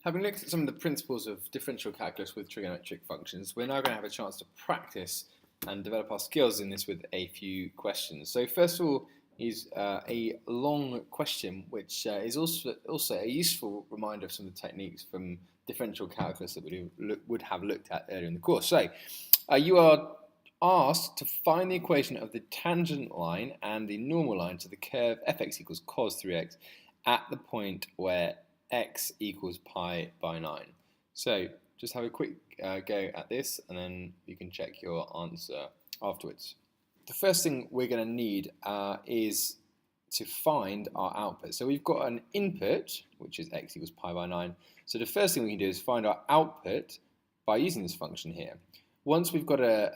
Having looked at some of the principles of differential calculus with trigonometric functions, we're now going to have a chance to practice and develop our skills in this with a few questions. So first of all is a long question, which is also a useful reminder of some of the techniques from differential calculus that we would have looked at earlier in the course. So you are asked to find the equation of the tangent line and the normal line to the curve fx equals cos 3x at the point where x equals pi by 9. So just have a quick go at this and then you can check your answer afterwards. The first thing we're going to need is to find our output. So we've got an input, which is x equals pi by 9. So the first thing we can do is find our output by using this function here. Once we've got a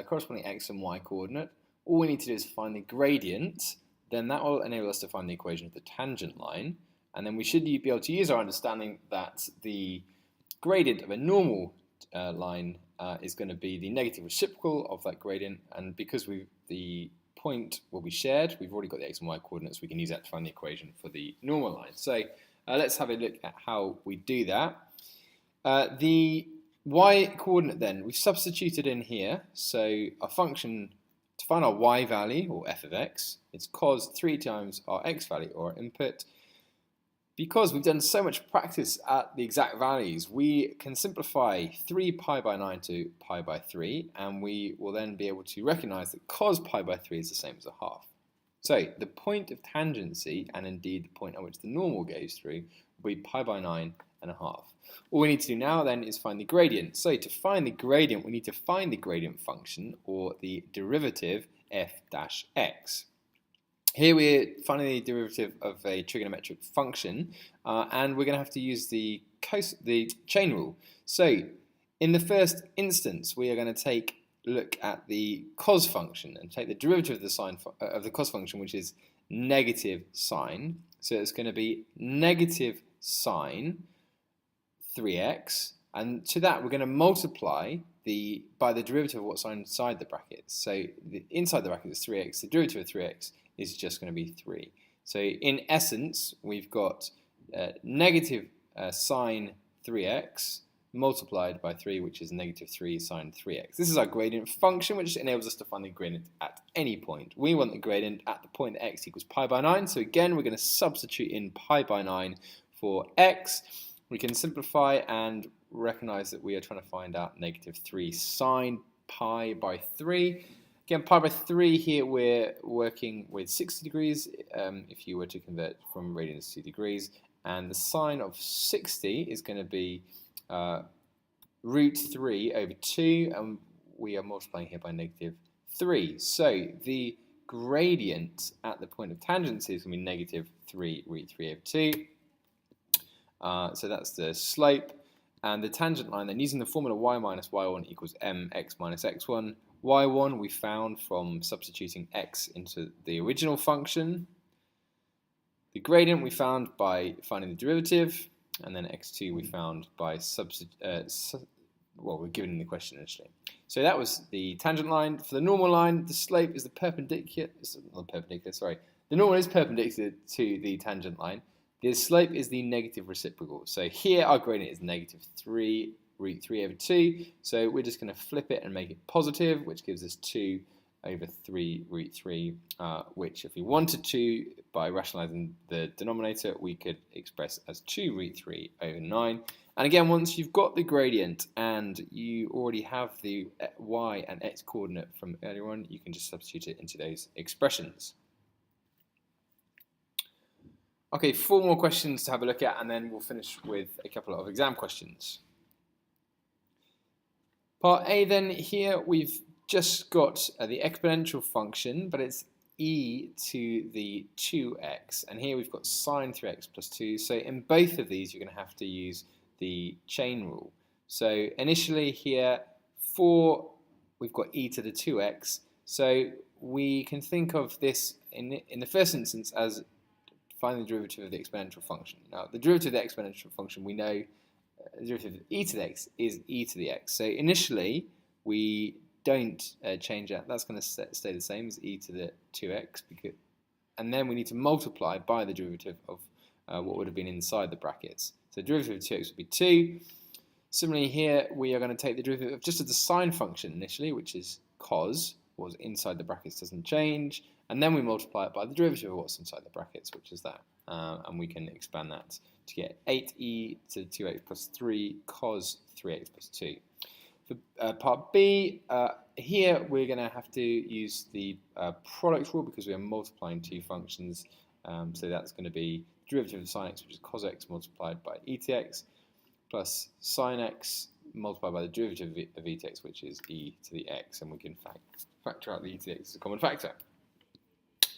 corresponding x and y coordinate, all we need to do is find the gradient. Then that will enable us to find the equation of the tangent line. And then we should be able to use our understanding that the gradient of a normal line is going to be the negative reciprocal of that gradient. And because the point will be shared, we've already got the x and y coordinates, we can use that to find the equation for the normal line. So let's have a look at how we do that. The y coordinate then, we've substituted in here. So our function, to find our y value, or f of x, it's cos 3 times our x value, or our input. Because we've done so much practice at the exact values, we can simplify 3 pi by 9 to pi by 3, and we will then be able to recognize that cos pi by 3 is the same as a half. So the point of tangency, and indeed the point at which the normal goes through, will be pi by 9 and a half. All we need to do now then is find the gradient. So to find the gradient, we need to find the gradient function, or the derivative f dash x. Here we're finding the derivative of a trigonometric function, and we're going to have to use the chain rule. So in the first instance, we are going to look at the cos function and take the derivative of the sine of the cos function, which is negative sine. So it's going to be negative sine 3x, and to that we're going to multiply by the derivative of what's inside the brackets. So inside the bracket is 3x, the derivative of 3x is just going to be 3. So in essence, we've got negative sine 3x multiplied by 3, which is negative 3 sine 3x. This is our gradient function, which enables us to find the gradient at any point. We want the gradient at the point that x equals pi by 9. So again, we're going to substitute in pi by 9 for x. We can simplify and recognize that we are trying to find out negative 3 sine pi by 3. Again, pi by 3 here, we're working with 60 degrees if you were to convert from radians to degrees. And the sine of 60 is going to be root 3 over 2, and we are multiplying here by negative 3. So the gradient at the point of tangency is going to be negative 3 root 3 over 2. So that's the slope. And the tangent line, then, using the formula y minus y1 equals mx minus x1. y1 we found from substituting x into the original function. The gradient we found by finding the derivative, and then x2 we found by we're given in the question initially. So that was the tangent line. For the normal line, the slope is the perpendicular. The normal is perpendicular to the tangent line. The slope is the negative reciprocal. So here our gradient is negative 3 root 3 over 2. So we're just going to flip it and make it positive, which gives us 2 over 3 root 3, which if we wanted to, by rationalizing the denominator, we could express as 2 root 3 over 9. And again, once you've got the gradient and you already have the y and x coordinate from earlier on, you can just substitute it into those expressions. Okay, 4 more questions to have a look at, and then we'll finish with a couple of exam questions. Part A then, here we've just got the exponential function, but it's e to the 2x, and here we've got sine 3x plus 2. So in both of these, you're going to have to use the chain rule. So initially here, we've got e to the 2x, so we can think of this in the first instance as finding the derivative of the exponential function. Now, the derivative of the exponential function, we know the derivative of e to the x is e to the x. So initially, we don't change that. That's going to stay the same as e to the 2x, and then we need to multiply by the derivative of what would have been inside the brackets. So derivative of 2x would be 2. Similarly here, we are going to take the derivative of just of the sine function initially, which is cos, what's inside the brackets doesn't change, and then we multiply it by the derivative of what's inside the brackets, which is that. And we can expand that to get 8e to 2x plus 3 cos 3x plus 2. For part B, here we're going to have to use the product rule because we are multiplying two functions. So that's going to be derivative of sine x, which is cos x multiplied by e to x, plus sine x multiplied by the derivative of e to x, which is e to the x, and we can factor out the e to the x as a common factor.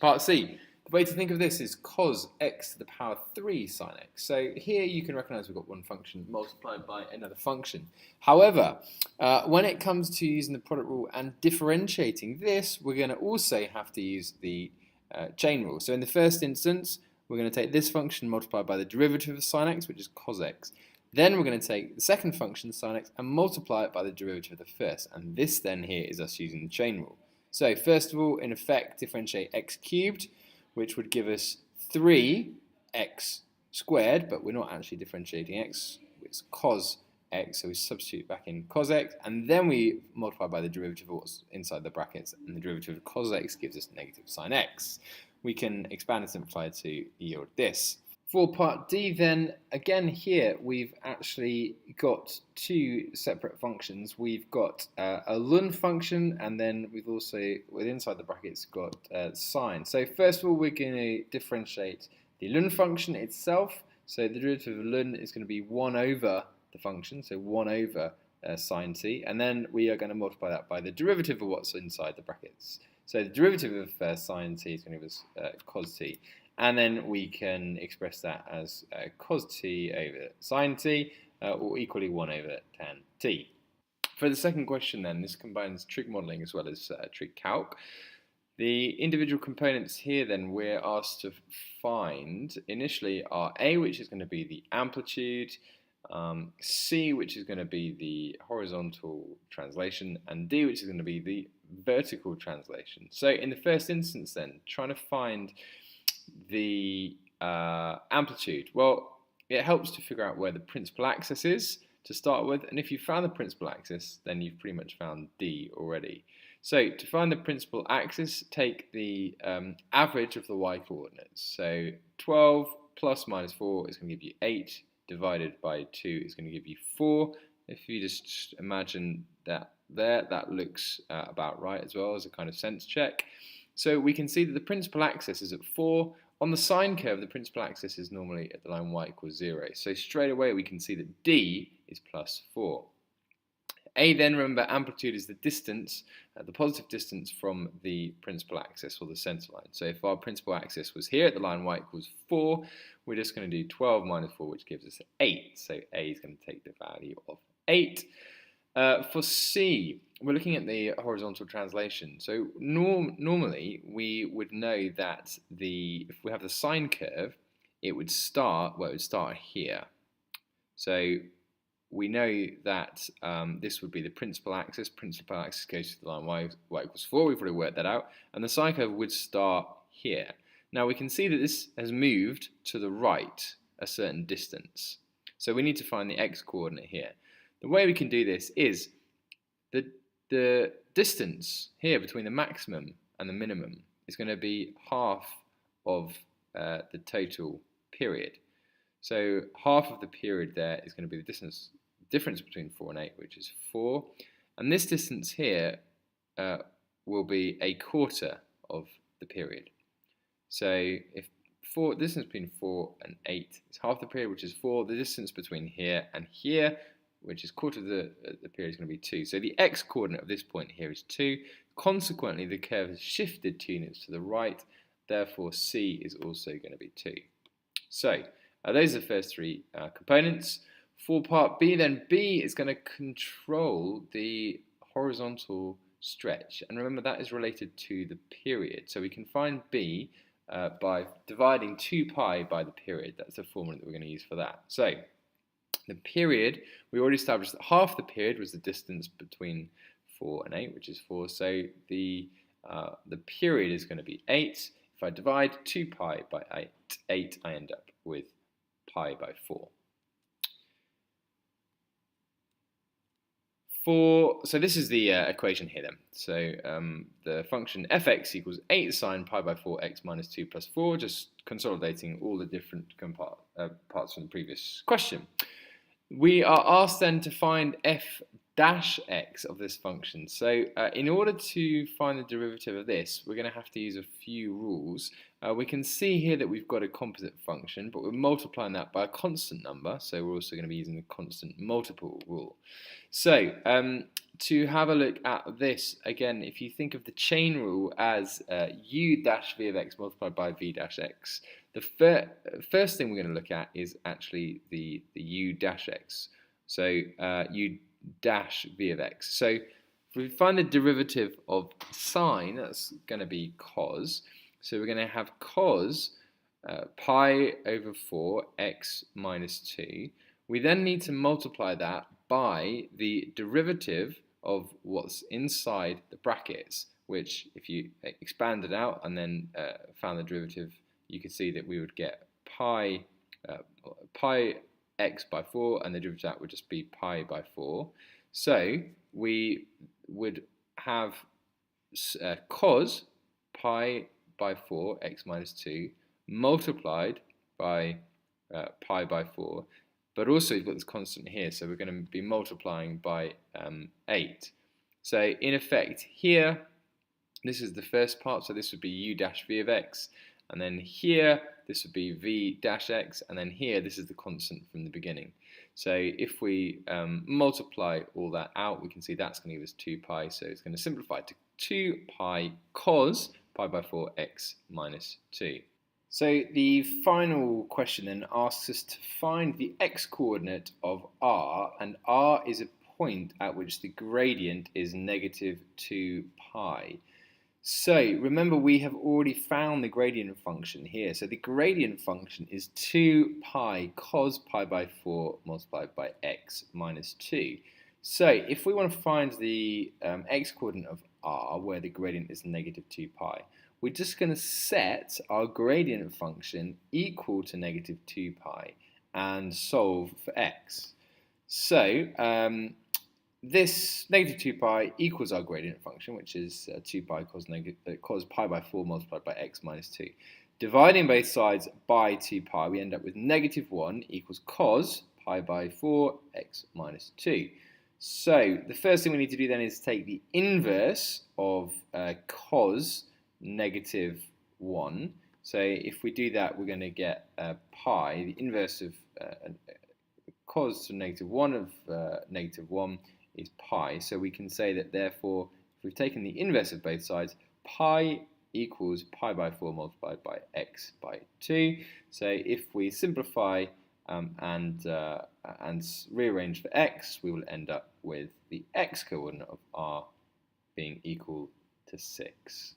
Part C. The way to think of this is cos x to the power 3 sine x. So here you can recognize we've got one function multiplied by another function. However, when it comes to using the product rule and differentiating this, we're going to also have to use the chain rule. So in the first instance, we're going to take this function multiplied by the derivative of sine x, which is cos x. Then we're going to take the second function, sine x, and multiply it by the derivative of the first. And this then here is us using the chain rule. So first of all, in effect, differentiate x cubed, which would give us 3x squared, but we're not actually differentiating x, it's cos x, so we substitute back in cos x, and then we multiply by the derivative of what's inside the brackets, and the derivative of cos x gives us negative sine x. We can expand and simplify to yield this. For part D then, again here we've actually got two separate functions. We've got a Lund function, and then we've also, with inside the brackets, got sine. So first of all, we're going to differentiate the Lund function itself. So the derivative of Lund is going to be 1 over the function, so 1 over sine t, and then we are going to multiply that by the derivative of what's inside the brackets. So the derivative of sine t is going to give us cos t. And then we can express that as cos t over sine t, or equally 1 over tan t. For the second question then, this combines trig modelling as well as trig calc. The individual components here then we're asked to find initially are A, which is going to be the amplitude, C, which is going to be the horizontal translation, and D, which is going to be the vertical translation. So in the first instance then, trying to find the amplitude, well, it helps to figure out where the principal axis is to start with, and if you've found the principal axis, then you've pretty much found D already. So to find the principal axis, take the average of the y coordinates. So 12 plus minus 4 is going to give you 8, divided by 2 is going to give you 4. If you just imagine that there, that looks about right as well as a kind of sense check. So we can see that the principal axis is at 4. On the sine curve, the principal axis is normally at the line y equals 0. So straight away we can see that D is plus 4. A then, remember, amplitude is the distance, the positive distance from the principal axis or the centre line. So if our principal axis was here at the line y equals 4, we're just going to do 12 minus 4, which gives us 8. So A is going to take the value of 8. For C, we're looking at the horizontal translation. So normally we would know that if we have the sine curve, it would start, well, it would start here. So we know that this would be the principal axis. Principal axis goes to the line y equals 4. We've already worked that out. And the sine curve would start here. Now we can see that this has moved to the right a certain distance. So we need to find the x coordinate here. The way we can do this is the distance here between the maximum and the minimum is going to be half of the total period. So half of the period there is going to be the difference between 4 and 8, which is 4. And this distance here will be a quarter of the period. So if the distance between 4 and 8 is half the period, which is 4, the distance between here and here, which is quarter of the period, is going to be 2. So the x-coordinate of this point here is 2. Consequently, the curve has shifted 2 units to the right. Therefore, C is also going to be 2. So those are the first three components. For part B, then, B is going to control the horizontal stretch. And remember, that is related to the period. So we can find B by dividing 2 pi by the period. That's the formula that we're going to use for that. So the period, we already established that half the period was the distance between 4 and 8, which is 4. So the period is going to be 8. If I divide 2 pi by 8, I end up with pi by 4. So this is the equation here then. So the function fx equals 8 sine pi by 4 x minus 2 plus 4, just consolidating all the different parts from the previous question. We are asked then to find f dash x of this function. So in order to find the derivative of this, we're going to have to use a few rules. We can see here that we've got a composite function, but we're multiplying that by a constant number, so we're also going to be using the constant multiple rule. So to have a look at this, again, if you think of the chain rule as u dash v of x multiplied by v dash x, the first thing we're going to look at is actually the u dash x. So u dash v of x. So if we find the derivative of sine, that's going to be cos. So we're going to have cos pi over 4 x minus 2. We then need to multiply that by the derivative of what's inside the brackets, which if you expand it out and then found the derivative, you could see that we would get pi x by 4, and the derivative of that would just be pi by 4. So we would have cos pi by 4 x minus 2 multiplied by pi by 4, but also you've got this constant here, so we're going to be multiplying by 8. So in effect here, this is the first part, so this would be u dash v of x, and then here this would be v dash x, and then here this is the constant from the beginning. So if we multiply all that out, we can see that's going to give us 2 pi, so it's going to simplify to 2 pi cos pi by 4 x minus 2. So the final question then asks us to find the x-coordinate of r, and r is a point at which the gradient is negative 2 pi. So remember, we have already found the gradient function here. So the gradient function is 2 pi cos pi by 4 multiplied by x minus 2. So if we want to find the x-coordinate of r, where the gradient is negative 2 pi, we're just going to set our gradient function equal to negative 2 pi and solve for x. So this negative 2 pi equals our gradient function, which is 2 pi cos pi by 4 multiplied by x minus 2. Dividing both sides by 2 pi, we end up with negative 1 equals cos pi by 4 x minus 2. So the first thing we need to do then is take the inverse of cos negative 1. So if we do that, we're going to get pi, the inverse of cos to negative 1 of negative 1 is pi. So we can say that therefore, if we've taken the inverse of both sides, pi equals pi by 4 multiplied by x by 2. So if we simplify and rearrange for x, we will end up with the x coordinate of r being equal to 6.